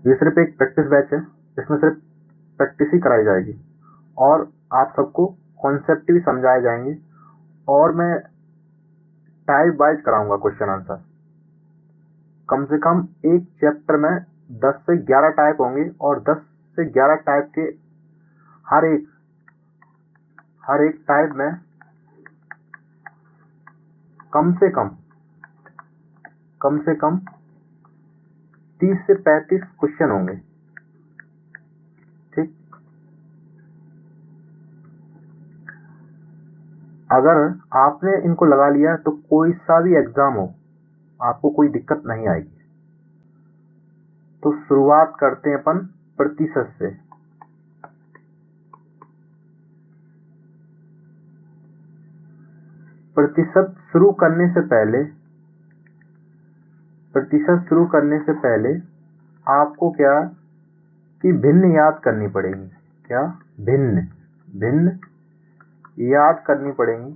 ये सिर्फ एक प्रैक्टिस बैच है, इसमें सिर्फ प्रैक्टिस ही कराई जाएगी और आप सबको कॉन्सेप्ट भी समझाए जाएंगे और मैं टाइप वाइज कराऊंगा क्वेश्चन आंसर। कम से कम एक चैप्टर में 10 से 11 टाइप होंगे और 10 से 11 टाइप के हर एक टाइप में कम से कम 30 से 35 क्वेश्चन होंगे। ठीक, अगर आपने इनको लगा लिया तो कोई सा भी एग्जाम हो आपको कोई दिक्कत नहीं आएगी। तो शुरुआत करते हैं अपन प्रतिशत से। प्रतिशत शुरू करने से पहले आपको क्या कि भिन्न याद करनी पड़ेगी। क्या भिन्न याद करनी पड़ेगी।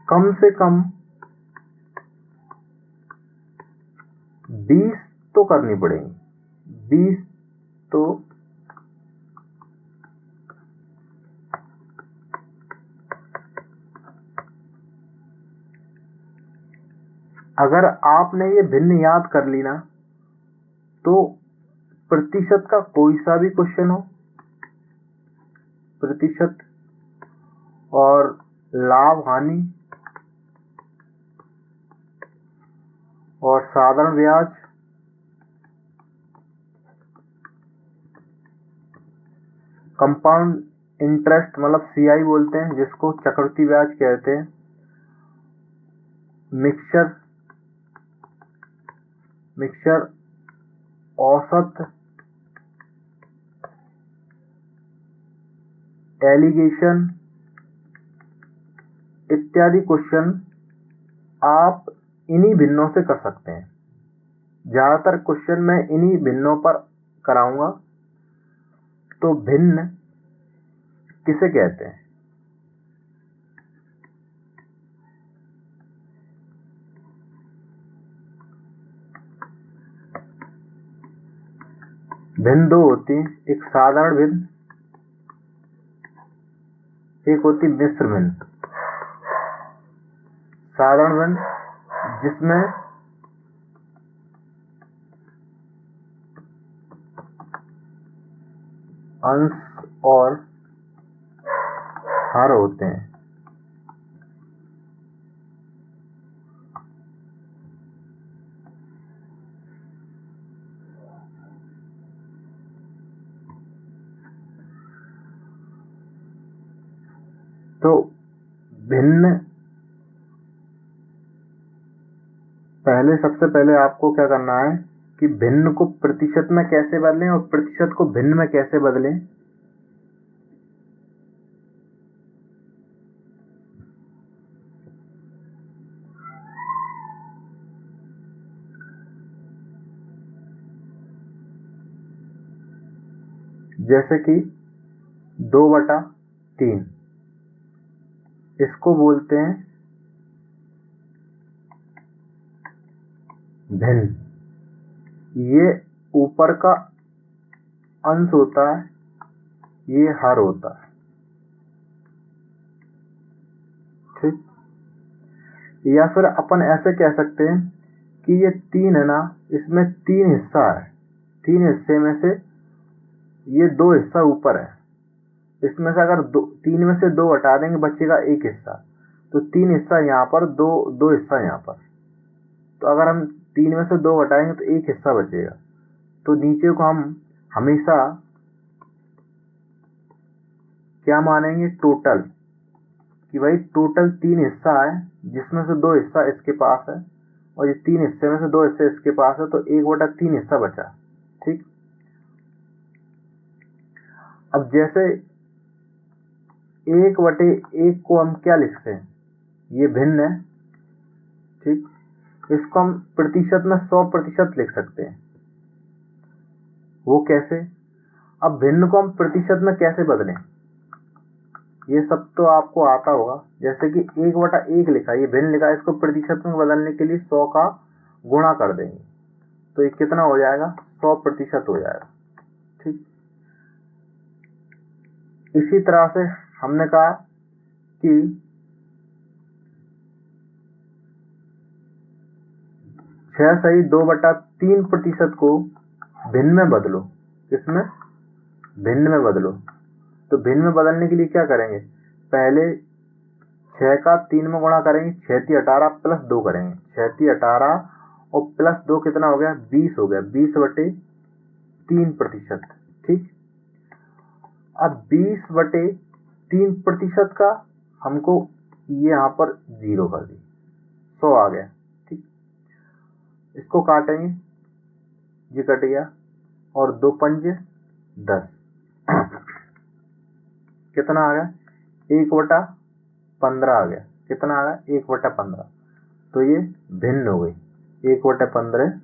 कम से कम 20 तो करनी पड़ेगी। 20 तो अगर आपने ये भिन्न याद कर ली ना तो प्रतिशत का कोई सा भी क्वेश्चन हो, प्रतिशत और लाभ हानि और साधारण ब्याज, कंपाउंड इंटरेस्ट मतलब CI बोलते हैं जिसको चक्रवृद्धि ब्याज कहते हैं, मिक्सचर औसत, एलिगेशन इत्यादि क्वेश्चन आप इन्हीं भिन्नों से कर सकते हैं। ज्यादातर क्वेश्चन मैं इन्हीं भिन्नों पर कराऊंगा। तो भिन्न किसे कहते हैं? भिन्न दो होती हैं, एक साधारण भिन्न, एक होती मिश्र भिन्न। साधारण भिन्न जिसमें अंश और हर होते हैं। तो भिन्न सबसे पहले आपको क्या करना है कि भिन्न को प्रतिशत में कैसे बदलें और प्रतिशत को भिन्न में कैसे बदलें। जैसे कि 2/3 इसको बोलते हैं भिन्न। ये ऊपर का अंश होता है, ये हर होता है। ठीक, या फिर अपन ऐसे कह सकते हैं कि ये 3 है ना, इसमें 3 हिस्सा है, 3 हिस्से में से ये 2 हिस्सा ऊपर है। इसमें से अगर 3 में से 2 हटा देंगे बचेगा 1 हिस्सा। तो 3 हिस्सा यहाँ पर, 2 हिस्सा यहाँ पर। तो अगर हम 3 में से 2 हटाएंगे तो 1 हिस्सा बचेगा। तो नीचे को हम हमेशा क्या मानेंगे? टोटल, कि भाई टोटल 3 हिस्सा है जिसमें से 2 हिस्सा इसके पास है और ये 3 हिस्से में से 2 हिस्से इसके पास है, तो 1/3 हिस्सा बचा। ठीक, अब जैसे 1/1 को हम क्या लिखते हैं? ये भिन्न है। ठीक, इसको हम प्रतिशत में 100% लिख सकते हैं। वो कैसे? अब भिन्न को हम प्रतिशत में कैसे बदलें? ये सब तो आपको आता होगा। जैसे कि 1/1 लिखा है, ये भिन्न लिखा है, इसको प्रतिशत में बदलने के लिए 100 का गुणा कर देंगे तो ये कितना हो जाएगा, 100% हो जाएगा। ठीक, इसी तरह से हमने कहा कि 6/2/3% को भिन्न में बदलो। किसमें? भिन्न में बदलो। तो भिन्न में बदलने के लिए क्या करेंगे, पहले 6 का 3 में गुणा करेंगे, 6×3 = 18 प्लस 2 करेंगे, 6×3 = 18 और प्लस 2 कितना हो गया, 20 हो गया, 20/3%। ठीक, अब 20/3% का हमको ये यहाँ पर 0 कर दी, 100 आ गया। ठीक, इसको काटेंगे, ये कट गया और 2 पंजे 10, कितना आ गया, 1/15 आ गया। कितना आ गया, 1/15। तो ये भिन्न हो गई, 1/15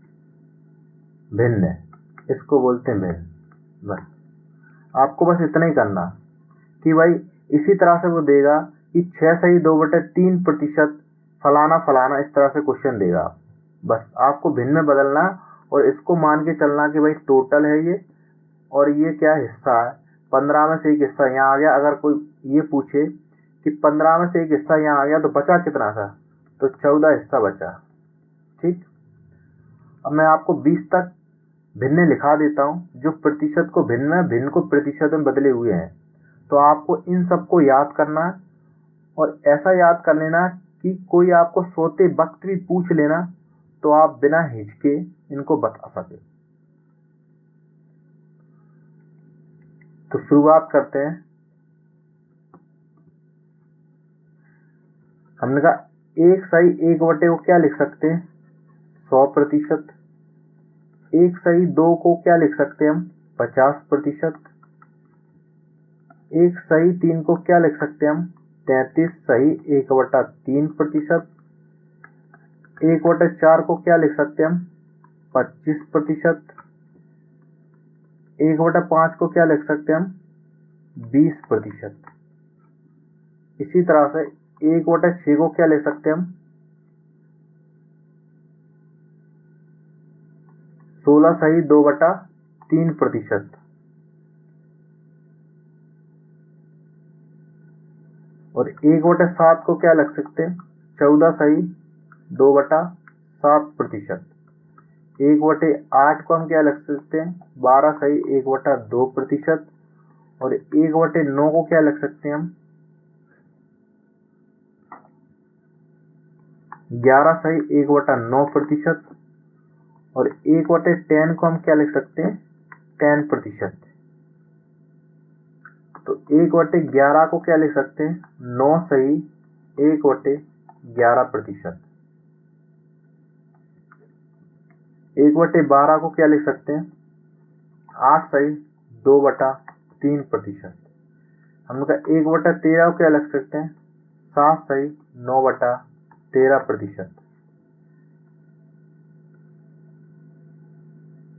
भिन्न है, इसको बोलते हैं भिन्न। बस आपको बस इतना ही करना कि भाई इसी तरह से वो देगा कि 6/2/3% फलाना फलाना, इस तरह से क्वेश्चन देगा। बस आपको भिन्न में बदलना और इसको मान के चलना कि भाई टोटल है ये, और ये क्या हिस्सा है, 15 में से एक हिस्सा यहाँ आ गया। अगर कोई ये पूछे कि 15 में से एक हिस्सा यहाँ आ गया तो बचा कितना था, तो 14 हिस्सा बचा। ठीक, अब मैं आपको 20 तक भिन्न लिखा देता हूँ, जो प्रतिशत को भिन्न में, भिन्न को प्रतिशत में बदले हुए हैं। तो आपको इन सबको याद करना है और ऐसा याद कर लेना कि कोई आपको सोते वक्त भी पूछ लेना तो आप बिना हिचके इनको बता सके। तो शुरुआत करते हैं। हमने कहा 1/1 को क्या लिख सकते हैं, 100%। 1/2 को क्या लिख सकते हैं हम, 50%। 1/3 को क्या लिख सकते हैं हम, 33/1/3%। 1/4 को क्या लिख सकते हैं हम, 25%। 1/5 को क्या लिख सकते हैं हम, 20%। इसी तरह से 1/6 को क्या लिख सकते हैं हम, 16/2/3%। और 1/7 को क्या लिख सकते हैं, 14/2/7%। 1/8 को हम क्या लिख सकते हैं, 12/1/2%। और 1/9 को क्या लिख सकते हैं हम, 11/1/9%। और 1/10 को हम क्या लिख सकते हैं, 10%। तो 1/11 को क्या लिख सकते हैं, 9/1/11%। 1/12 को क्या लिख सकते हैं, 8/2/3%। हम लोग 1/13 को क्या लिख सकते हैं, 7/9/13%।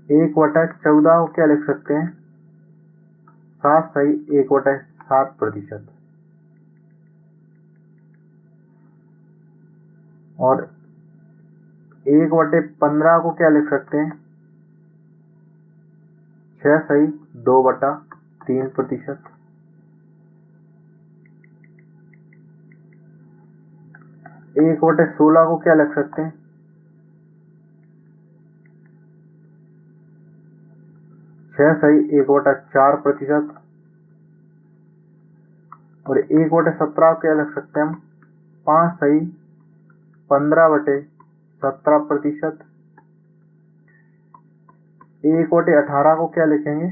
1/14 को क्या लिख सकते हैं, 7/1/7%। और 1/15 को क्या लिख सकते हैं, 6/2/3%। 1/16 को क्या लिख सकते हैं, 6/1/4%। और 1/17 को क्या लिख सकते हैं हम, 5/15/17%। 1/18 को क्या लिखेंगे,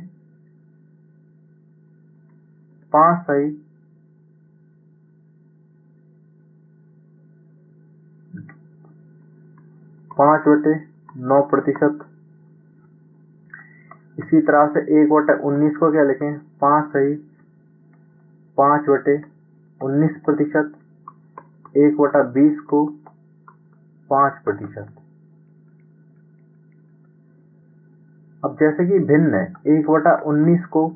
5/9%। इसी तरह से 1/19 को क्या लिखें, 5/5/19%। 1/20 को 5%। अब जैसे कि भिन्न है, 1/19 को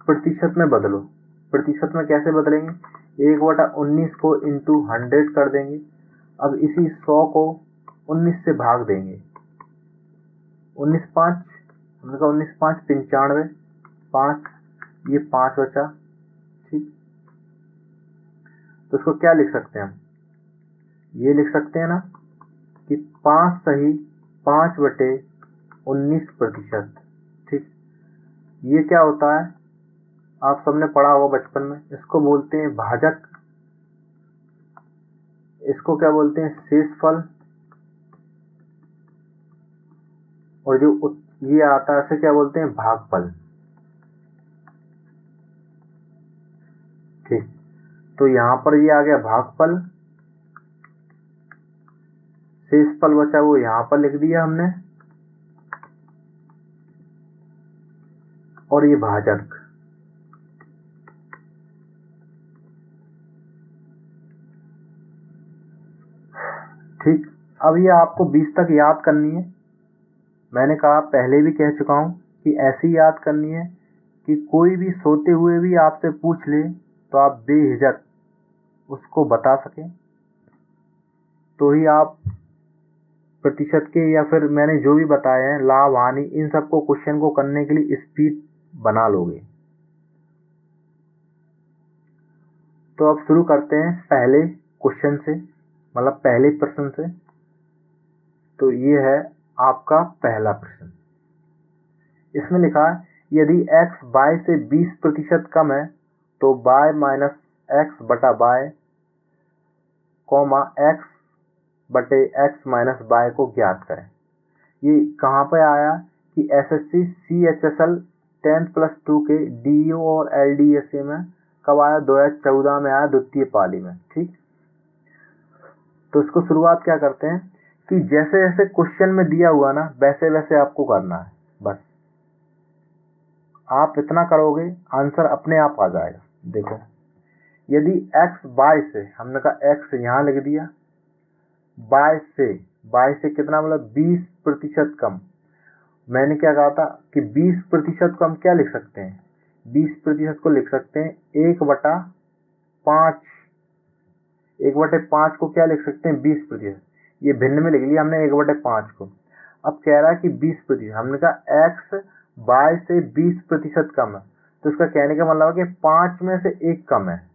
प्रतिशत में बदलो। प्रतिशत में कैसे बदलेंगे, 1/19 को इंटू 100 कर देंगे। अब इसी 100 को 19 से भाग देंगे। 19×5 हमने कहा 19×5 95, 5 ये 5 बचा। ठीक, तो इसको क्या लिख सकते हैं हम, ये लिख सकते हैं ना कि 5 सही 5/19%। ठीक, ये क्या होता है आप सबने पढ़ा होगा बचपन में, इसको बोलते हैं भाजक, इसको क्या बोलते हैं शेषफल, और जो ये आता है इसे क्या बोलते हैं भागफल। ठीक, तो यहां पर ये आ गया भागफल, शेषफल बचा वो यहां पर लिख दिया हमने, और ये भाजक। ठीक, अब ये आपको 20 तक याद करनी है। मैंने कहा पहले भी कह चुका हूं कि ऐसी याद करनी है कि कोई भी सोते हुए भी आपसे पूछ ले तो आप बेहिचक उसको बता सकें, तो ही आप प्रतिशत के या फिर मैंने जो भी बताए हैं लाभ हानि इन सबको क्वेश्चन को करने के लिए स्पीड बना लोगे। तो अब शुरू करते हैं पहले क्वेश्चन से, मतलब पहले प्रश्न से। तो ये है आपका पहला प्रश्न। इसमें लिखा है यदि x y से 20% कम है तो y माइनस एक्स बटा y कॉमा x बटे x माइनस y को ज्ञात करें। ये कहाँ पे आया कि एसएससी CHSL 10+2 के DO और LDSA में कब आया, 2014 में आया, द्वितीय पाली में। ठीक, तो इसको शुरुआत क्या करते हैं कि जैसे जैसे क्वेश्चन में दिया हुआ ना वैसे वैसे आपको करना है। बस आप इतना करोगे आंसर अपने आप आ जाएगा। देखो यदि x y से, हमने कहा x यहाँ लिख दिया, y से कितना मतलब 20% कम। मैंने क्या कहा था कि 20% को हम क्या लिख सकते हैं, 20% को लिख सकते हैं 1/5। 1/5 को क्या लिख सकते हैं 20%, ये भिन्न में लिख लिया हमने 1/5 को। अब कह रहा है कि 20%, हमने कहा x y से 20% कम है, तो इसका कहने का मतलब है कि 5 में से 1 कम है।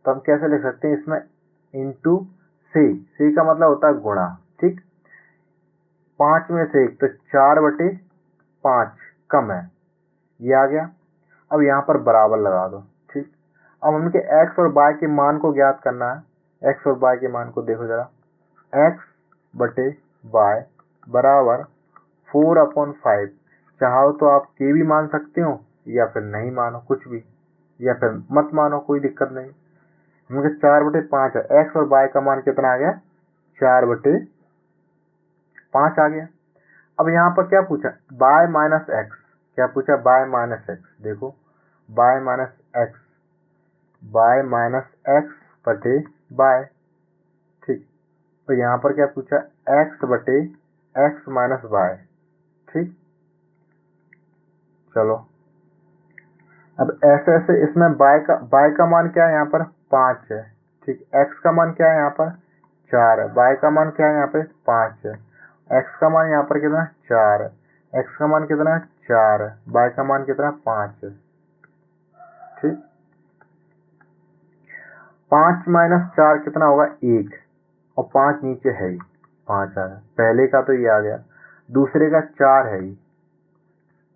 तो हम कैसे लिख सकते हैं इसमें इंटू से का मतलब होता है गुणा। ठीक, 5 में से 1 तो 4/5 कम है, ये आ गया। अब यहाँ पर बराबर लगा दो। ठीक, अब हमने x और y के मान को ज्ञात करना है। x और y के मान को देखो जरा, x/y बराबर 4/5। चाहो तो आप के भी मान सकते हो या फिर नहीं मानो कुछ भी, या फिर मत मानो, कोई दिक्कत नहीं। हमने 4/5 है, x और y का मान कितना आ गया 4/5 आ गया। अब यहाँ पर क्या पूछा y माइनस एक्स, क्या पूछा y माइनस एक्स। देखो y माइनस एक्स बटे y। ठीक, तो यहाँ पर क्या पूछा x बटे एक्स माइनस y। ठीक, चलो अब ऐसे ऐसे इसमें y का मान क्या है यहाँ पर 5 है। ठीक, x का मान क्या है यहाँ पर 4 है, y का मान क्या है यहाँ पे 5 है, x का मान यहाँ पर कितना 4 है, x का मान कितना 4 है, y का मान कितना 5 है। ठीक, 5 माइनस 4 कितना होगा 1, और 5 नीचे है ही, 5 आ गया। पहले का तो ये आ गया, दूसरे का 4 है ही,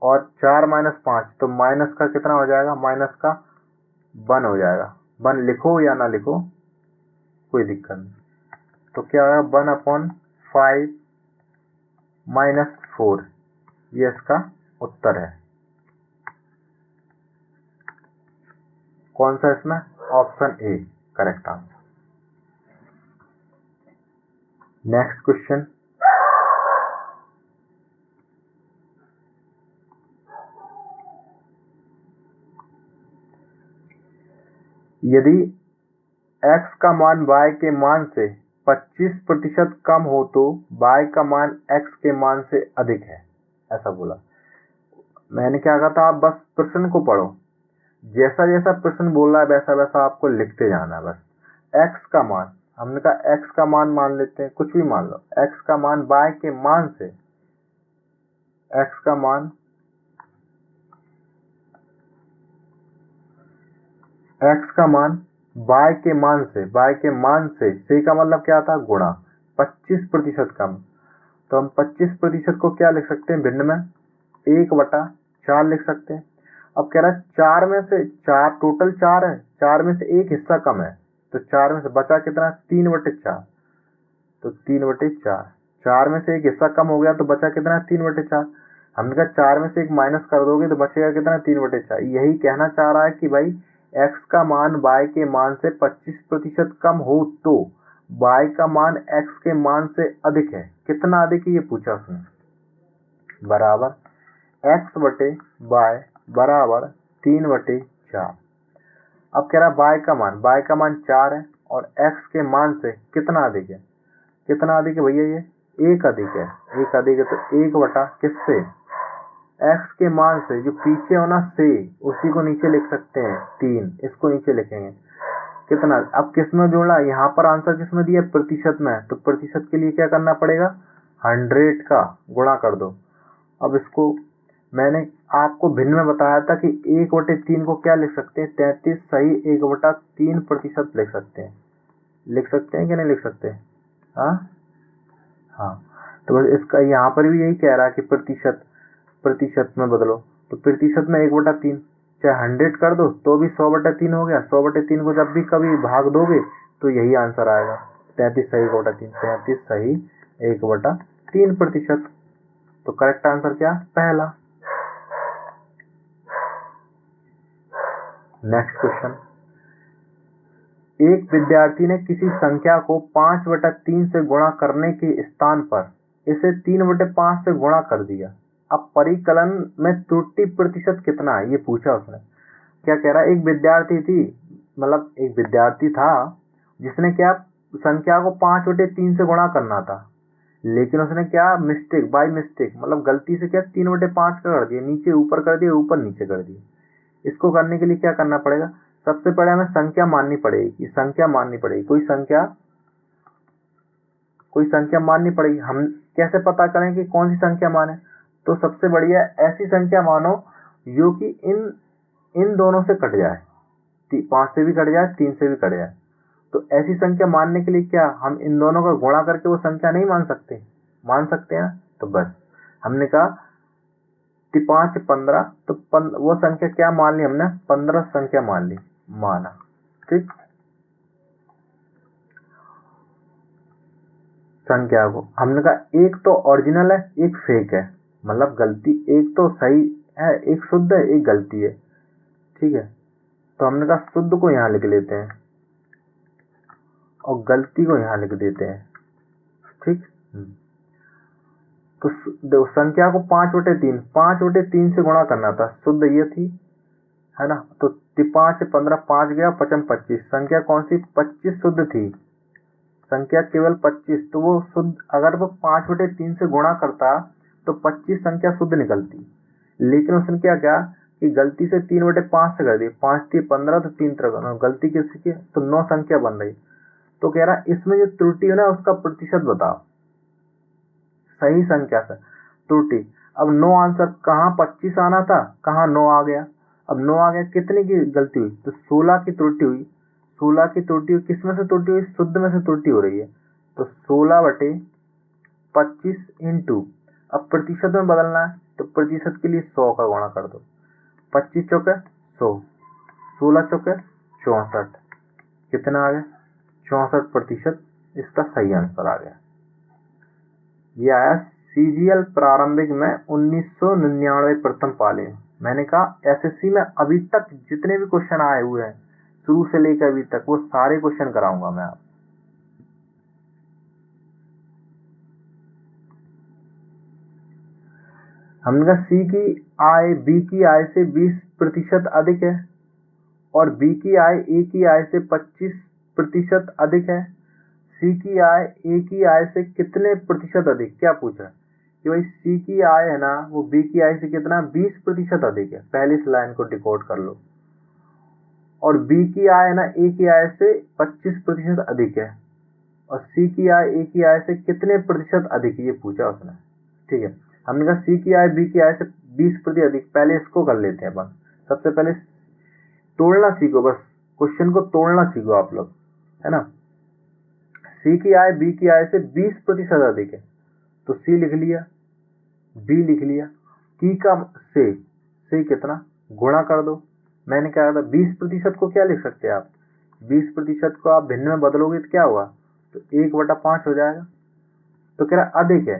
और 4 माइनस 5 तो माइनस का कितना हो जाएगा, माइनस का 1 हो जाएगा। 1 लिखो या ना लिखो कोई दिक्कत नहीं। तो क्या होगा 1/5 माइनस 4, ये इसका उत्तर है। कौन सा इसमें, option A correct answer. Next question, यदि x का मान y के मान से 25% कम हो तो y का मान x के मान से अधिक है, ऐसा बोला। मैंने क्या कहा था, आप बस प्रश्न को पढ़ो। जैसा जैसा प्रश्न बोल रहा है वैसा वैसा आपको लिखते जाना है बस। x का मान, हमने कहा x का मान मान लेते हैं, कुछ भी मान लो। x का मान y के मान से, x का मान y के मान से का मतलब क्या था, गुणा 25% कम। तो हम 25% को क्या लिख सकते हैं भिन्न में, 1/4 लिख सकते हैं। अब कह रहा है 4 में से 4, टोटल 4 है, 4 में से एक हिस्सा कम है, तो 4 में से बचा कितना, 3/4। तो 3/4, 4 में से एक हिस्सा कम हो गया तो बचा कितना, 3/4। हमने कहा 4 में से एक माइनस कर दोगे तो बचेगा कितना, 3/4। यही कहना चाह रहा है कि भाई x का मान y के मान से 25% कम हो तो y का मान x के मान से अधिक है। कितना अधिक है ये पूछा उसने, बराबर x/y बराबर 3/4। अब कह रहा है y का मान 4 है और x के मान से कितना अधिक है, कितना अधिक है भैया, ये 1 अधिक है। 1 अधिक है तो 1 किससे, x के मान से, जो पीछे होना से, उसी को नीचे लिख सकते हैं 3, इसको नीचे लिखेंगे कितना। अब किस में जोड़ा, यहाँ पर आंसर किस में दिया, प्रतिशत में, तो प्रतिशत के लिए क्या करना पड़ेगा, 100 का गुणा कर दो। अब इसको मैंने आपको भिन्न में बताया था कि 1/3 को क्या लिख सकते हैं, 33 सही 1/3% लिख सकते हैं। लिख सकते हैं कि नहीं लिख सकते, हाँ। तो बस इसका यहाँ पर भी यही कह रहा है कि प्रतिशत में बदलो, तो प्रतिशत में 1/3, चाहे 100 कर दो तो भी 100/3 हो गया। 100/3 को जब भी कभी भाग दोगे तो यही आंसर आएगा, 33 सही 1/3, 33 सही 1/3%। तो करेक्ट आंसर क्या, पहला। नेक्स्ट क्वेश्चन, एक विद्यार्थी ने किसी संख्या को 5/3 से गुणा करने के स्थान पर इसे 3/5 से गुणा कर दिया। अब परिकलन में त्रुटि प्रतिशत कितना है ये पूछा उसने। क्या कह रहा है, एक विद्यार्थी थी, मतलब एक विद्यार्थी था जिसने क्या, संख्या को 5/3 से गुणा करना था, लेकिन उसने क्या मिस्टेक, बाय मिस्टेक मतलब गलती से क्या 3/5 का कर दिया, नीचे ऊपर कर दिया, ऊपर नीचे कर दिया। इसको करने के लिए क्या करना पड़ेगा, सबसे पहले हमें संख्या माननी पड़ेगी, कोई संख्या माननी पड़ेगी। हम कैसे पता करें कि कौन सी संख्या माने, तो सबसे बढ़िया ऐसी संख्या मानो जो कि इन दोनों से कट जाए, 5 से भी कट जाए, 3 से भी कट जाए। तो ऐसी संख्या मानने के लिए क्या हम इन दोनों का गुणा करके वो संख्या नहीं मान सकते, मान सकते हैं। तो बस हमने कहा 5 15, तो वो संख्या क्या मान ली हमने, 15 संख्या मान ली, माना, ठीक। संख्या को हमने कहा एक तो ओरिजिनल है, एक फेक है, मतलब गलती, एक तो सही है, एक शुद्ध है, एक गलती है, ठीक है। तो हमने कहा शुद्ध को यहाँ लिख लेते हैं और गलती को यहाँ लिख देते हैं, ठीक। तो देखो संख्या को 5/3 से गुणा करना था, शुद्ध ये थी, है ना। तो 5 15, 5 गया 5 25, संख्या कौन सी, 25 शुद्ध थी, संख्या केवल 25। तो वो शुद्ध, अगर वो 5/3 से गुणा करता तो 25 संख्या शुद्ध निकलती, लेकिन उसने क्या किया कि गलती से 3/5 से कर दी, 5 3 15, तो 3 3 गलती किसकी की, तो 9 संख्या बन रही। तो कह रहा इसमें जो त्रुटि है ना उसका प्रतिशत बताओ, सही संख्या से त्रुटि। अब 9 आंसर, कहाँ 25 आना था, कहाँ 9 आ गया। अब 9 आ गया, कितने की गलती हुई, तो 16 की त्रुटि हुई। 16 की त्रुटि हुई, किस में से त्रुटि हुई, शुद्ध में से त्रुटि हो रही है। तो 16/25 इंटू, अब प्रतिशत में बदलना है तो प्रतिशत के लिए 100 का गुणा कर दो, 25 चौके 100, 16 चौके 64, कितना आ गया, 64%। इसका सही आंसर आ गया। ये आया CGL प्रारंभिक में 1999 प्रथम पाली। मैंने कहा SSC में अभी तक जितने भी क्वेश्चन आए हुए हैं शुरू से लेकर अभी तक, वो सारे क्वेश्चन कराऊंगा मैं आप। हमने कहा C की आय B की आय से 20% अधिक है और B की आय A की आय से 25% अधिक है। C की आय A की आय से कितने प्रतिशत अधिक, क्या पूछा कि भाई C की आय है ना वो B की आय से कितना 20% अधिक है। पहली इस लाइन को डिकोड कर लो, और बी की आय है ना ए की आय से 25% अधिक है, और सी की आय ए की आय से कितने प्रतिशत अधिक है ये पूछा उसने। ठीक है, हमने कहा सी की आय बी की आय से 20% अधिक। पहले इसको कर लेते हैं अपन, सबसे पहले तोड़ना सीखो, बस क्वेश्चन को तोड़ना सीखो आप लोग, है ना। सी की आय बी की आय से 20% अधिक है, तो सी लिख लिया, बी लिख लिया, की का से कितना गुणा कर दो। मैंने क्या कहा था 20% को क्या लिख सकते हैं आप, 20% को आप भिन्न में बदलोगे तो क्या हुआ, तो 1/5 हो जाएगा। तो कह रहा अधिक है,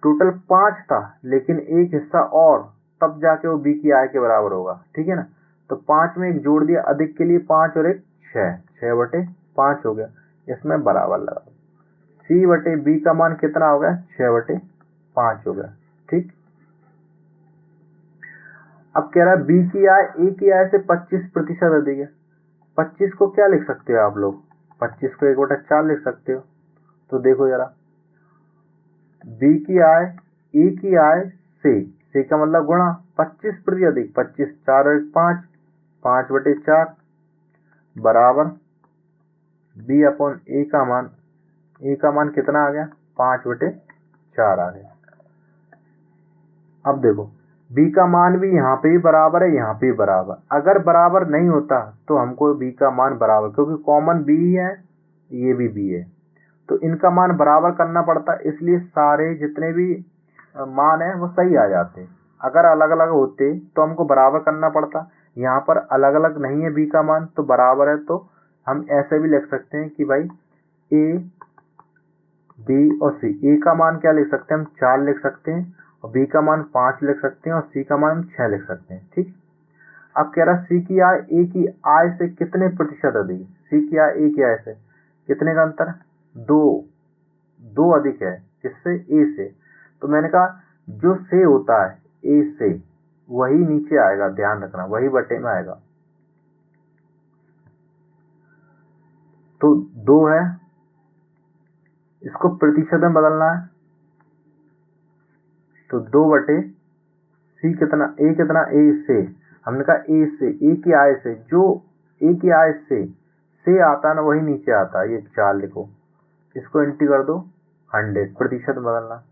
टोटल 5 था लेकिन एक हिस्सा और, तब जाके वो बी की आय के बराबर होगा। ठीक है ना, तो 5 में एक जोड़ दिया अधिक के लिए, 5 और 1 6, 6/5 हो गया। इसमें बराबर लगा, सी बटे बी का मान कितना हो गया, 6/5 हो गया। ठीक, अब कह रहा है बी की आय ए की आय से 25% अधिक है। 25 को क्या लिख सकते हो आप लोग, 25 को 1/4 लिख सकते हो। तो देखो जरा, बी की आय ए की आय से का मतलब गुणा 25% अधिक, 25 4 और 5, 5/4 बराबर बी अपॉन ए का मान कितना आ गया, 5/4 आ गया। अब देखो बी का मान भी यहाँ पे भी बराबर है, यहाँ पे भी बराबर। अगर बराबर नहीं होता तो हमको बी का मान बराबर, क्योंकि कॉमन बी है, ये भी बी है, तो इनका मान बराबर करना पड़ता, इसलिए सारे जितने भी मान है वो सही आ जाते। अगर अलग अलग होते तो हमको बराबर करना पड़ता, यहाँ पर अलग अलग नहीं है बी का मान तो बराबर है, तो हम ऐसे भी लिख सकते हैं कि भाई ए बी और सी, ए का मान क्या लिख सकते हैं हम 4 लिख सकते हैं, और बी का मान 5 लिख सकते हैं, और सी का मान 6 लिख सकते हैं। ठीक, अब कह रहा सी की आय ए की आय से कितने प्रतिशत अधिक, सी की आय ए की आय से कितने का अंतर, 2 अधिक है, किससे, ए से। तो मैंने कहा जो से होता है ए से वही नीचे आएगा, ध्यान रखना वही बटे में आएगा। तो 2 है, इसको प्रतिशत में बदलना है, तो 2 बटे सी कितना, ए कितना, ए से, हमने कहा ए से, ए की आय से, जो ए की आय से आता है ना वही नीचे आता है, ये 4 लिखो, इसको एंट्री कर दो 100, प्रतिशत में बदलना।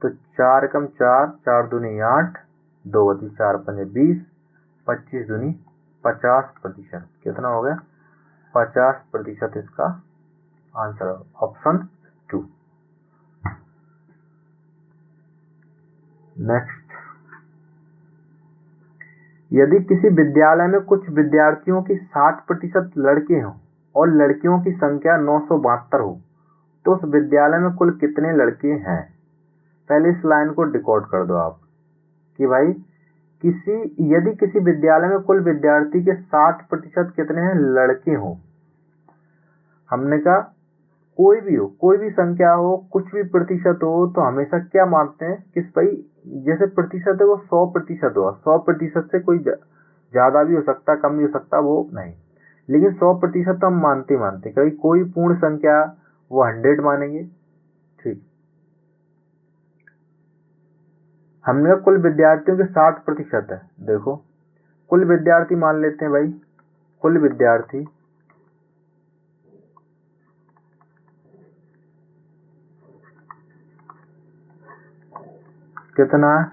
तो 4 कम 4, 4 दूनी 8, 2 बटी 4 पंजे 20, 25 दूनी 50%, कितना हो गया 50%, इसका आंसर ऑप्शन 2। नेक्स्ट, यदि किसी विद्यालय में कुछ विद्यार्थियों की 60% लड़के हों और लड़कियों की संख्या 972 हो, तो उस विद्यालय में कुल कितने लड़के हैं। पहले इस लाइन को डिकोड कर दो आप कि भाई यदि किसी विद्यालय में कुल विद्यार्थी के 60% कितने हैं, लड़के हों। हमने कहा कोई भी हो, कोई भी संख्या हो, कुछ भी प्रतिशत हो, तो हमेशा क्या मानते हैं कि भाई जैसे प्रतिशत है वो 100% हो, 100% से कोई ज्यादा भी हो सकता, कम भी हो सकता, वो नहीं, लेकिन 100% तो हम मानते कभी कोई पूर्ण संख्या वो 100 मानेंगे। ठीक, हमने कुल विद्यार्थियों के 60% है, देखो कुल विद्यार्थी मान लेते हैं भाई, कुल विद्यार्थी कितना है,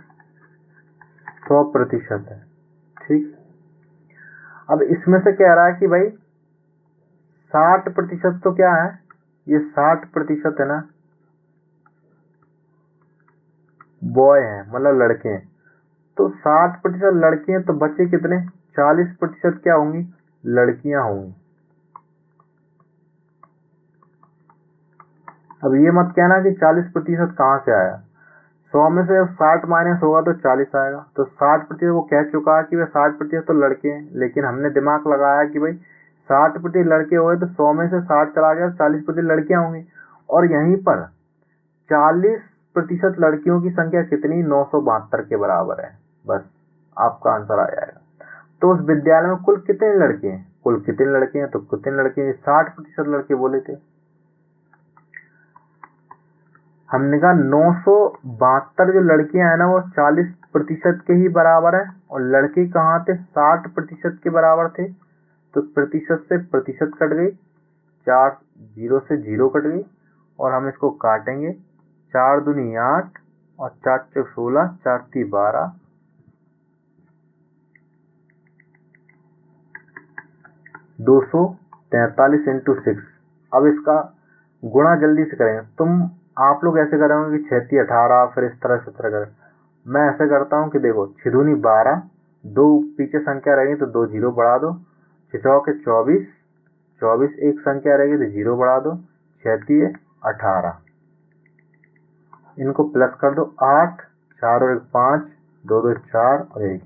100% है। ठीक, अब इसमें से कह रहा है कि भाई 60% तो क्या है, ये 60% है ना बॉय हैं, मतलब लड़के हैं, तो 60% लड़के हैं, तो बच्चे कितने, 40% क्या होंगी, लड़कियां होंगी। अब ये मत कहना कि 40% कहाँ से आया, 100 में से 60 माइनस होगा तो 40 आएगा, तो 60% वो कह चुका है कि भाई 60% तो लड़के हैं, लेकिन हमने दिमाग लगाया कि भाई 60% लड़के हुए तो 100 में से 60 चला गया, 40% लड़कियां होंगी, और यहीं पर 40% लड़कियों की संख्या कितनी, 972 के बराबर है, बस आपका आंसर आ जाएगा। तो उस विद्यालय में कुल कितने लड़के हैं, कुल कितने लड़के हैं, तो कितने लड़के हैं, 60% लड़के बोले थे। हमने कहा 972 जो लड़कियां हैं ना वो 40% के ही बराबर है, और लड़के कहाँ थे, 60% के बराबर थे, तो प्रतिशत से प्रतिशत कट गई, 4 जीरो से जीरो कट गई, और हम इसको काटेंगे। 4 दूनी 8 और 4 चौक 16, 4 ती 12, 243 इंटू 6। अब इसका गुणा जल्दी से करेंगे। आप लोग ऐसे करेंगे कि 6 ती 18, फिर इस तरह से करें। मैं ऐसे करता हूँ कि देखो 6 दूनी 12, 2 पीछे संख्या रहेगी तो 2 जीरो बढ़ा दो, 6 चौके 24, 24 एक संख्या रहेगी तो जीरो बढ़ा दो, 6 ती 18, इनको प्लस कर दो, 8, 4 और 1 5, 2 2 4 और 1,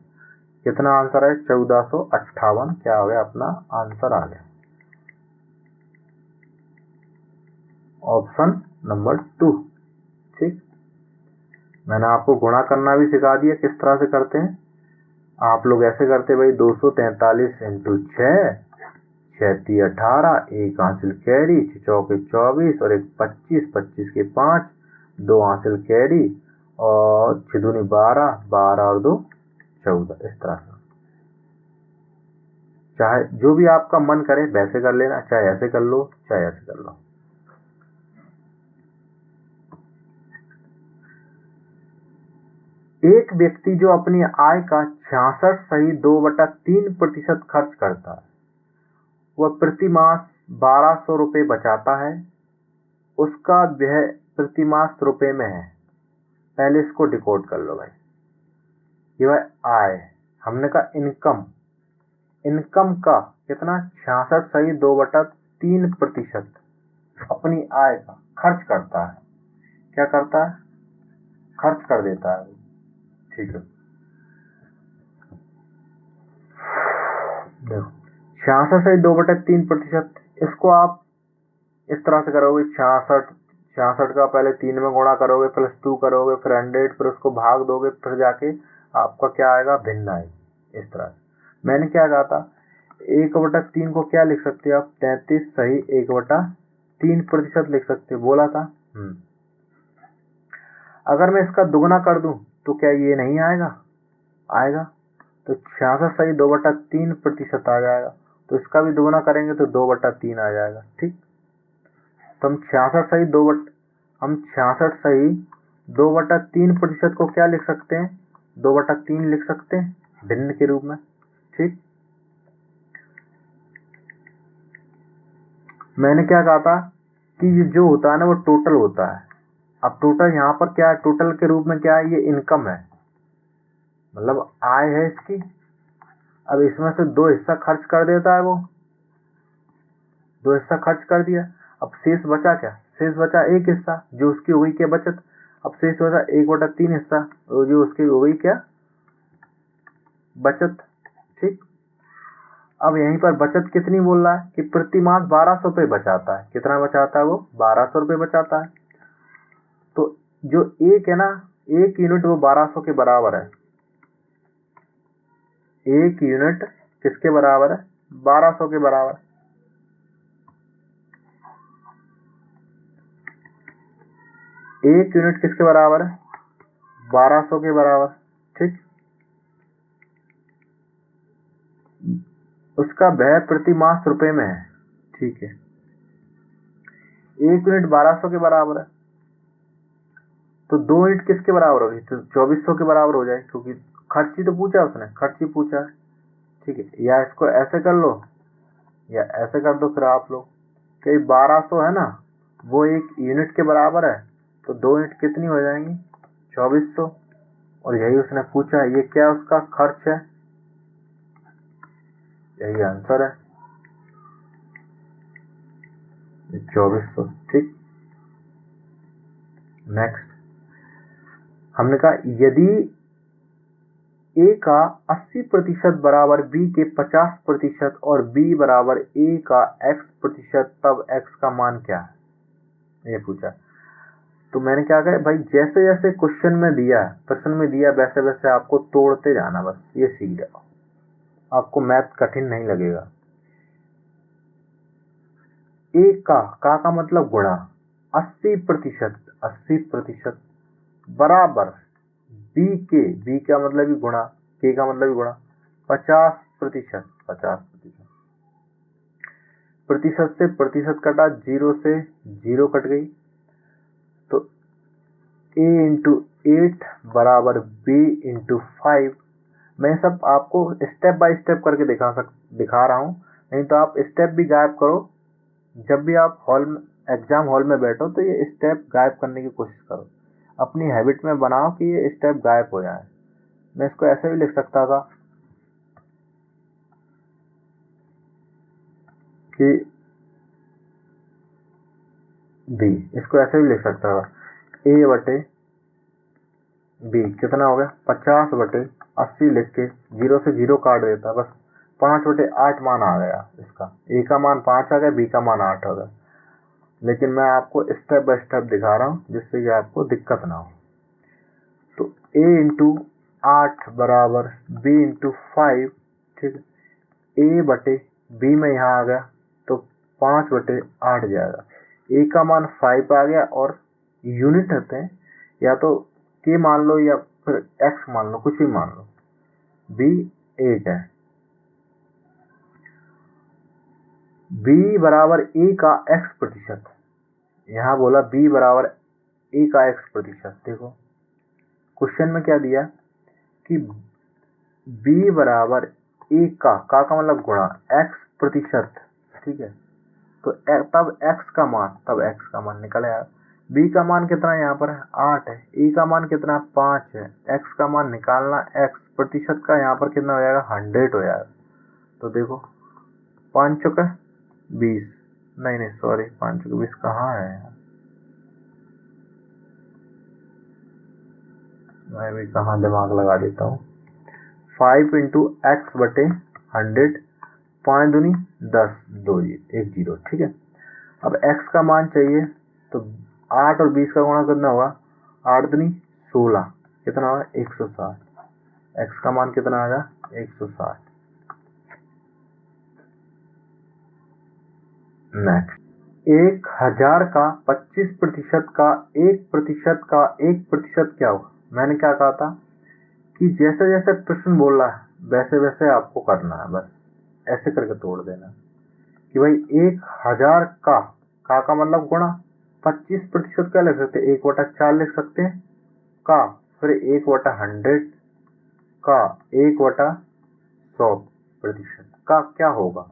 कितना आंसर है? 1458। क्या हो गया? अपना आंसर आ गया ऑप्शन नंबर 2। ठीक, मैंने आपको गुणा करना भी सिखा दिया किस तरह से करते हैं। आप लोग ऐसे करते भाई 243 इंटू 6, 6 ती 18, एक हासिल कैरी, 6 चौके 24 और एक 25, 25 के 5, 2 हासिल कैरी, और 6 दूनी 12, 12 और 2 14। इस तरह से चाहे जो भी आपका मन करे वैसे कर लेना, चाहे ऐसे कर लो चाहे ऐसे कर लो। एक व्यक्ति जो अपनी आय का 66.2/3% खर्च करता है, वह प्रति मास 1200 रुपये बचाता है। उसका व्यय प्रति मास रुपये में है। पहले इसको डिकोड कर लो भाई। ये भाई आय, हमने कहा इनकम, इनकम का कितना? 66.2/3% अपनी आय का खर्च करता है। क्या करता है? खर्च कर देता है। ठीक है, देखो 66.2/3%, इसको आप इस तरह से करोगे। 66 का पहले 3 में गुणा करोगे, प्लस 2 करोगे, फिर 100, फिर उसको भाग दोगे, फिर जाके आपका क्या आएगा? भिन्न आएगी। इस तरह से मैंने क्या कहा था, 1/3 को क्या लिख सकते हो आप? 33 सही 1/3% लिख सकते हो, बोला था। अगर मैं इसका दुगना कर दूं तो क्या ये नहीं आएगा? आएगा। तो 66.2/3% आ जाएगा। तो इसका भी दुगना करेंगे तो 2/3 आ जाएगा। ठीक, तो हम 66 सही 2/3% को क्या लिख सकते हैं? 2/3 लिख सकते हैं भिन्न के रूप में। ठीक, मैंने क्या कहा था कि ये जो होता है ना वो टोटल होता है। अब टोटल यहाँ पर क्या है? टोटल के रूप में क्या है? ये इनकम है, मतलब आय है इसकी। अब इसमें से 2 हिस्सा खर्च कर देता है, वो 2 हिस्सा खर्च कर दिया। अब शेष बचा क्या? शेष बचा एक हिस्सा जो उसकी हुई क्या? बचत। अब शेष बचा 1/3 हिस्सा जो उसकी हुई क्या? बचत। ठीक, अब यहीं पर बचत कितनी बोल रहा है कि प्रति मास 1200 रुपये बचाता है। कितना बचाता है वो? 1200 रुपये बचाता है। तो जो एक है ना, 1 यूनिट वो 1200 के बराबर है। 1 यूनिट किसके बराबर है? 1200 के बराबर। एक यूनिट किसके बराबर है? 1200 के बराबर। ठीक, उसका व्यय प्रति मास रुपए में है। ठीक है, 1 यूनिट 1200 के बराबर है, तो 2 यूनिट किसके बराबर होगी? तो 2400 के बराबर हो जाए, क्योंकि खर्च ही तो पूछा उसने, खर्च ही पूछा है। ठीक है, या इसको ऐसे कर लो या ऐसे कर दो। फिर आप लोग कि 1200 है ना, वो 1 यूनिट के बराबर है, तो 2 यूनिट कितनी हो जाएंगी? 2400। और यही उसने पूछा है, ये क्या उसका खर्च है, यही आंसर है 2400। ठीक, नेक्स्ट हमने कहा यदि A का 80% बराबर B के 50% और B बराबर A का X%, तब X का मान क्या है? ये पूछा। तो मैंने क्या कहा भाई, जैसे जैसे क्वेश्चन में दिया, प्रश्न में दिया, वैसे वैसे आपको तोड़ते जाना, बस ये सीख जाओ, आपको मैथ कठिन नहीं लगेगा। A का मतलब गुणा 80% बराबर B के, B का मतलब भी गुणा, K का मतलब भी गुणा 50%। प्रतिशत से प्रतिशत कटा, 0 से 0 कट गई, तो a इंटू 8 बराबर b इंटू 5। मैं सब आपको स्टेप बाय स्टेप करके दिखा रहा हूँ, नहीं तो आप स्टेप भी गायब करो। जब भी आप एग्जाम हॉल में बैठो तो ये स्टेप गायब करने की कोशिश करो, अपनी हैबिट में बनाओ कि ये स्टेप गायब हो जाए। मैं इसको ऐसे भी लिख सकता था कि b, इसको ऐसे भी लिख सकता था a बटे b कितना हो गया 50/80 लिख के 0 से 0 काट देता, बस 5/8 मान आ गया इसका। a का मान 5 आ गया, b का मान 8 आ गया। लेकिन मैं आपको स्टेप बाय स्टेप दिखा रहा हूँ जिससे कि आपको दिक्कत ना हो। तो a इंटू 8 बराबर b इंटू 5, ठीक है। a बटे b में यहाँ आ गया तो 5/8 जाएगा। a का मान 5 आ गया, और यूनिट होते हैं, या तो k मान लो या फिर x मान लो, कुछ भी मान लो। b 8 है, b बराबर a का x प्रतिशत, यहाँ बोला b बराबर a का x प्रतिशत। देखो क्वेश्चन में क्या दिया कि b बराबर a का मतलब गुणा x प्रतिशत, ठीक है। तो तब x का मान निकल आया। b का मान कितना है, यहाँ पर 8 है, a का मान कितना 5 है, x का मान निकालना, x प्रतिशत का यहाँ पर कितना हो जाएगा 100 हो जाएगा। तो देखो 5 चौके 20, नहीं सॉरी 5 चौके 20 कहाँ है यार, मैं भी कहाँ दिमाग लगा देता हूँ। 5 इंटू एक्स बटे 100, 5 दूनी 10, 1 0, ठीक है। अब x का मान चाहिए, तो 8 और 20 का गुणा कितना होगा, 8 दूनी 16, कितना होगा 160। x का मान कितना आएगा 160। नेक्स्ट, 1000 का 25% का 1% का 1% क्या होगा। मैंने क्या कहा था कि जैसे जैसे प्रश्न बोल रहा है वैसे वैसे आपको करना है, बस ऐसे करके तोड़ देना कि भाई 1000 का मतलब गुणा, 25% क्या लिख सकते हैं 1/4 लिख सकते हैं का, फिर 1/100 का 1/100% का क्या होगा।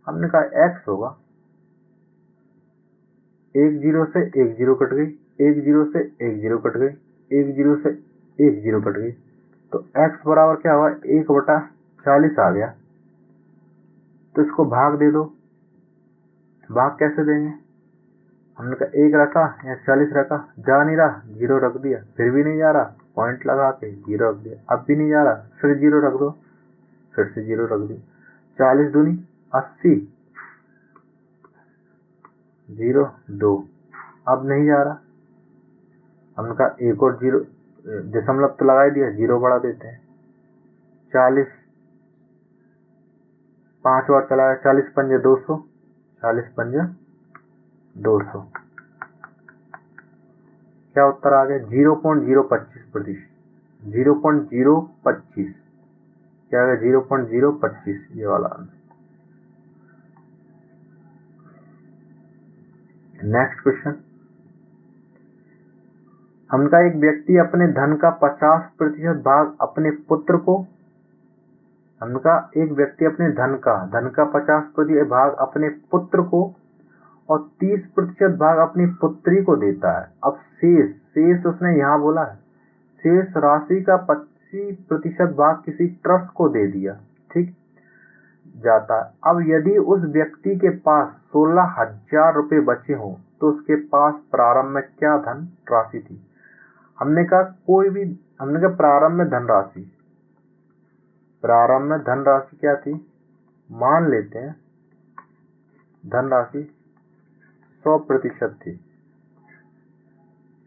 हमने कहा x होगा, 1 0 से 1 0 कट गई, 1 0 से 1 0 कट गई, 1 0 से 1 0 कट गई, तो x बराबर क्या हुआ 1/40 आ गया। तो इसको भाग दे दो। भाग कैसे देंगे, हमने कहा 1 रखा या 40 रखा, जा नहीं रहा 0 रख दिया, फिर भी नहीं जा रहा पॉइंट लगा के 0 रख दिया, अब भी नहीं जा रहा फिर 0 रख दो, फिर से 0 रख दिया। 40 दूनी 80, 0 2, अब नहीं जा रहा, हमने कहा 1 और 0 दशमलव तो लगा ही दिया, 0 बढ़ा देते हैं। 40 5 बार चलाया, 40 पंजे 200, 40 पंजे 200, क्या उत्तर आ गया 0.025%, 0.025 क्या है 0.025, ये वाला आंसर। नेक्स्ट क्वेश्चन, हमका एक व्यक्ति अपने धन का 50% भाग अपने पुत्र को, हमका एक व्यक्ति अपने धन का 50% भाग अपने पुत्र को और 30% भाग अपनी पुत्री को देता है। अब शेष उसने यहाँ बोला है, शेष राशि का 25% भाग किसी ट्रस्ट को दे दिया, ठीक जाता है। अब यदि उस व्यक्ति के पास 16,000 रुपये बचे हों तो उसके पास प्रारंभ में क्या धन राशि थी। हमने कहा प्रारंभ में धनराशि क्या थी, मान लेते हैं धनराशि 100% थी,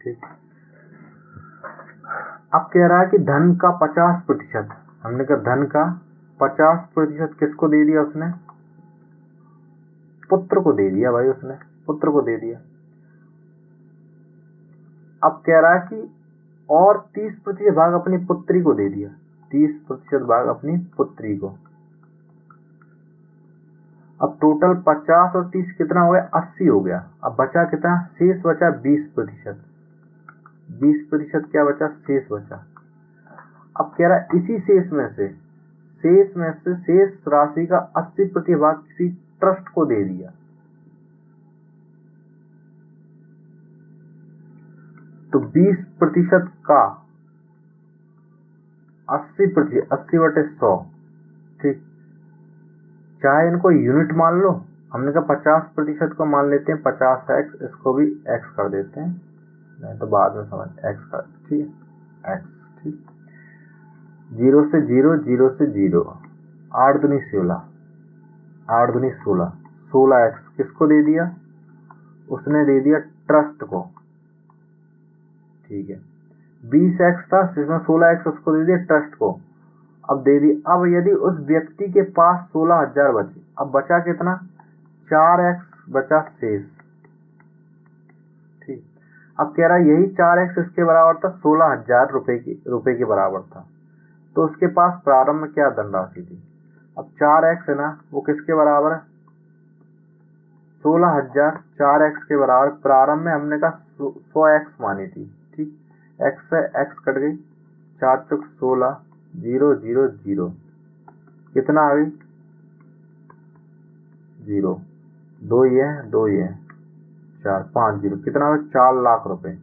ठीक। अब कह रहा है कि धन का 50%, हमने कहा धन का 50% किसको दे दिया उसने, पुत्र को दे दिया भाई, उसने पुत्र को दे दिया। अब कह रहा है कि और 30% भाग अपनी पुत्री को दे दिया, 30% भाग अपनी पुत्री को। अब टोटल 50 और 30 कितना हो गया, 80 हो गया। अब बचा कितना, शेष बचा 20%। 20% क्या बचा, शेष बचा। अब कह रहा है इसी शेष में से शेष राशि का 80% भाग किसी ट्रस्ट को दे दिया। तो 20% का 80%, 80/100, ठीक। चाहे इनको यूनिट मान लो, हमने कहा 50% को मान लेते हैं 50x, इसको भी x कर देते हैं, नहीं तो बाद में समझ x कर, ठीक है, x, ठीक। 0 से 0, 0 से 0, 8 दूनी 16, 8 दूनी 16, 16x किसको दे दिया, उसने दे दिया ट्रस्ट को, ठीक है। 20x था, जिसमें 16x उसको दे दिया ट्रस्ट को, अब दे दी। अब यदि उस व्यक्ति के पास 16,000 बचे, अब बचा कितना, 4x बचा शेष, ठीक। अब कह रहा है यही 4x इसके बराबर था, 16,000 रुपए के बराबर था, तो उसके पास प्रारंभ में क्या धनराशि थी। अब 4x है ना, वो किसके बराबर है, 16,000, 4x के बराबर। प्रारंभ में हमने कहा 100x मानी थी, ठीक। x से x कट गई, 4 चौक 16, 0 0 0, कितना आ गई, 0, 2 ये है, 2 ये है, 4, 5 0, कितना हुआ, 4 लाख रुपए।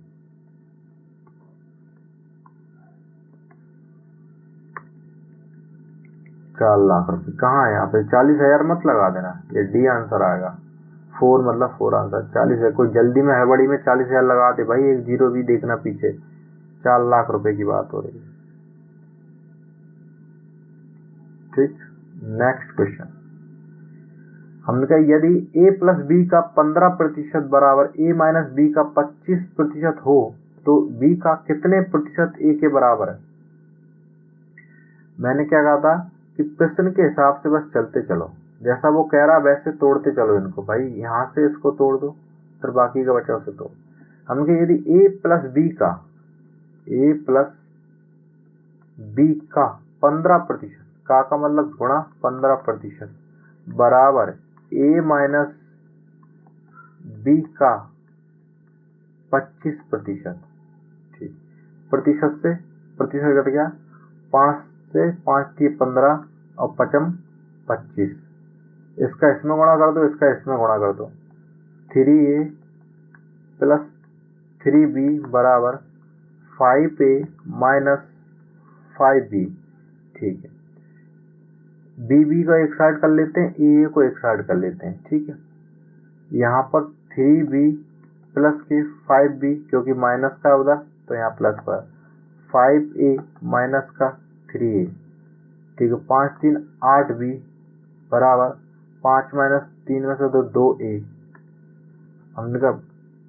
कहाँ है यहाँ पे, 40,000 मत लगा देना, ये डी आंसर आएगा, 4 मतलब 4 आंसर, 40 है। कोई जल्दी में हड़बड़ी में 40,000 लगा दे भाई, एक 0 भी देखना पीछे, 4 लाख रुपए की बात हो रही है, ठीक। नेक्स्ट क्वेश्चन, हमने कहा यदि a प्लस बी का 15% बराबर a माइनस बी का 25% हो, तो b का कितने प्रतिशत a के बराबर है। मैंने क्या कहा था कि प्रश्न के हिसाब से बस चलते चलो, जैसा वो कह रहा वैसे तोड़ते चलो इनको, भाई यहाँ से इसको तोड़ दो, फिर बाकी का बचा उसे तोड़। हमने कहा यदि a प्लस बी का 15%, का मतलब गुणा 15% बराबर a माइनस बी का 25%, ठीक। प्रतिशत से प्रतिशत घट गया, 5 से 5 थी 15 और 5 25, इसका इसमें गुणा कर दो, इसका इसमें गुणा कर दो, 3a प्लस 3b बराबर 5a माइनस 5b, ठीक है। b को एक साइड कर लेते हैं, a को एक साइड कर लेते हैं, ठीक है। यहाँ पर 3b प्लस के 5b, क्योंकि माइनस का उधर तो यहाँ प्लस पर 5a माइनस का 3a, ठीक है। 5 3 8b बराबर 5 माइनस 3 में से 2a। हमने कहा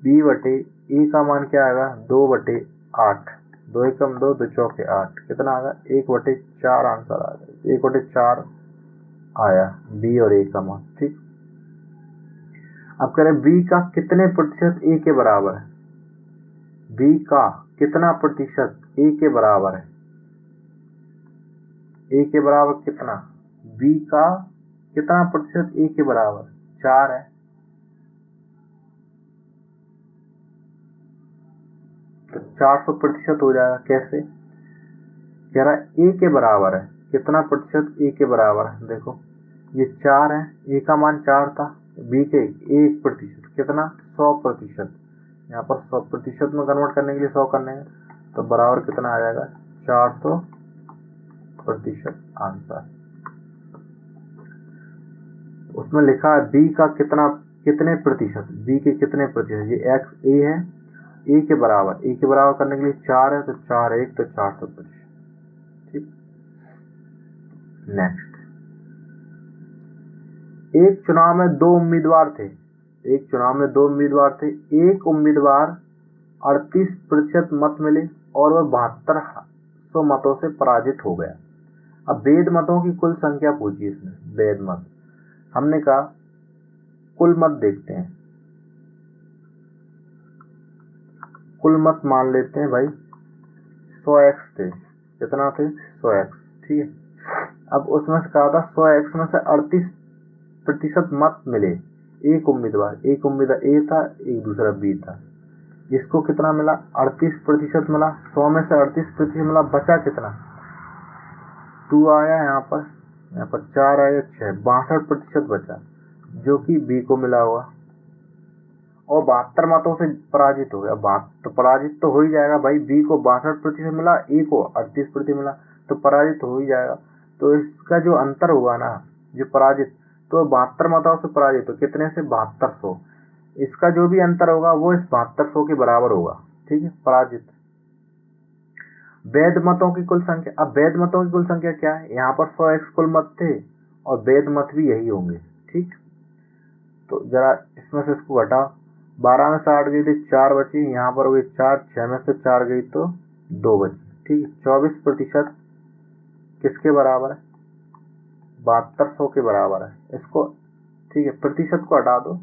b/a का मान क्या आएगा, 2/8, 2 एकम 2, 2 चौके 8, कितना आएगा 1/4 आंसर आ गया, 1/4 आया b और a का मान, ठीक। अब कह रहे b का कितने प्रतिशत a के बराबर है, b का कितना प्रतिशत a के बराबर है, a के बराबर कितना, b का कितना प्रतिशत a के बराबर, 4 है, तो 400% हो जाएगा। कैसे, कह रहा है a के बराबर है, कितना प्रतिशत a के बराबर है, देखो ये 4 है, a का मान 4 था, b के 1%, कितना 100%, यहाँ पर 100% में कन्वर्ट करने के लिए 100 करने हैं, तो बराबर कितना आ जाएगा, 400% आंसर। उसमें लिखा है b का कितने प्रतिशत, b के कितने प्रतिशत, ये x a है, a के बराबर करने के लिए 4 है, तो 4 1 तो 400%, ठीक। नेक्स्ट, एक चुनाव में दो उम्मीदवार थे, एक उम्मीदवार 38% मत मिले और वह 7200 मतों से पराजित हो गया। अब वेद मतों की कुल संख्या पूछी इसने, वेद मत। हमने कहा कुल मत देखते हैं, कुल मत मान लेते हैं भाई 100x थे, कितना थे 100x, ठीक है। अब उसमें से कहा था 100x में से प्रतिशत मत मिले, एक उम्मीदवार ए था, एक दूसरा बी था, इसको कितना मिला? 38% मिला। 100 में से 38% मिला, बचा कितना? 2 आया, यहाँ पर 4 आया, 6, 62% बचा, जो कि बी को मिला हुआ। और 72 मतों से पराजित हो गया। तो पराजित तो हो ही जाएगा भाई, बी को 62% मिला, ए को 38% मिला, तो पराजित हो ही जाएगा। तो इसका जो अंतर हुआ ना, जो पराजित, तो 72 मतों से पराजित, तो कितने से? 7200। इसका जो भी अंतर होगा वो इस 7200 के बराबर होगा, ठीक है, पराजित। वैध मतों की कुल संख्या, अब वैध मतों की कुल संख्या क्या है? यहाँ पर 100x कुल मत थे और वैध मत भी यही होंगे, ठीक। तो जरा इसमें से इसको घटाओ, 12 में से 8 गई थी, 4 बची, यहाँ पर हुई 4, 6 में से 4 गई तो 2 बची, ठीक है। 24% किसके बराबर है? 7200 के बराबर है। इसको, ठीक है, प्रतिशत को हटा दो,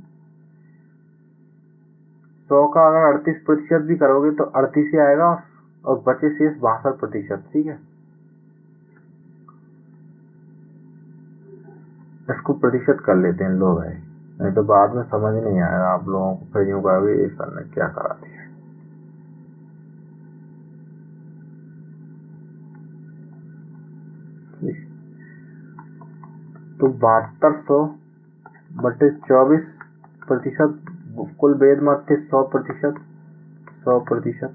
100 का अगर 38% भी करोगे तो 38 ही आएगा, और बचे शेष 62%, ठीक है। इसको प्रतिशत कर लेते हैं लोग है, नहीं तो बाद में समझ नहीं आएगा आप लोगों को, फिर यूं कहोगे ये सर ने क्या करा दिया। तो 7200 बटे 24% कुल वैध मत थे 100%, 100%,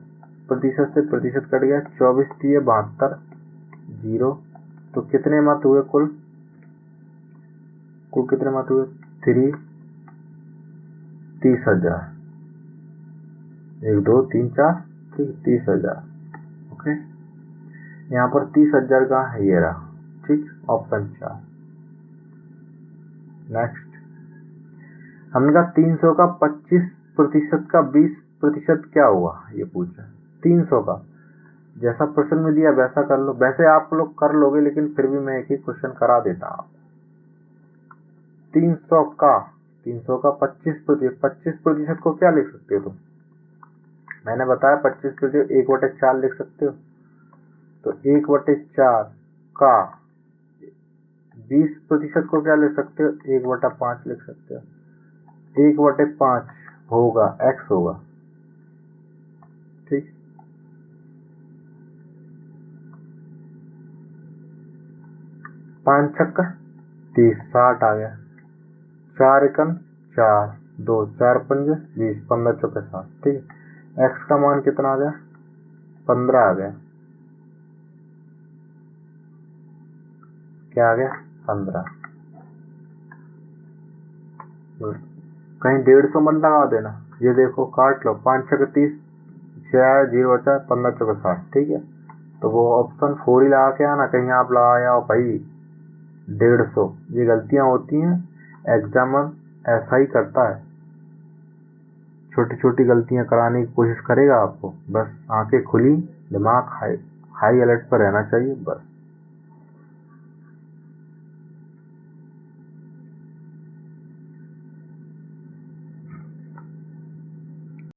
प्रतिशत से प्रतिशत कट गया, 24 दिए 72, 0। तो कितने मत हुए कुल कितने मत हुए? 30,000, 1 2 3 4, ठीक, 30,000, ओके। यहाँ पर 30,000 का है, ये रहा, ठीक, ऑप्शन 4। नेक्स्ट हमने कहा 300 का 25% का 20% क्या हुआ, ये पूछा। 300 का जैसा प्रश्न में दिया वैसा कर लो, वैसे आप लोग कर लोगे, लेकिन फिर भी मैं एक ही क्वेश्चन करा देता हूँ। 300 का 25% को क्या लिख सकते हो तुम? मैंने बताया 25% 1/4 लिख सकते हो। तो 1/4 का 20% को क्या लिख सकते हो? 1/5 लिख सकते हो। 1/5 होगा x होगा, ठीक। 5 छक्का 30, 60 आ गया। 4 एकम 4, 2 4 पंजे 20, 15 चौके 60, ठीक है। x का मान कितना आ गया? 15 आ गया। क्या आ गया? 15। कहीं 150 मत लगा देना, ये देखो काट लो, 5 छक्के 30, 6 0 बचा, 15 चौके 60, ठीक है। तो वो ऑप्शन 4 ही लगा के आना, कहीं आप लगाया हो भाई 150। ये गलतियां होती हैं, एग्जामर ऐसा ही करता है, छोटी छोटी गलतियां कराने की कोशिश करेगा आपको। बस आंखें खुली, दिमाग हाई अलर्ट पर रहना चाहिए, बस।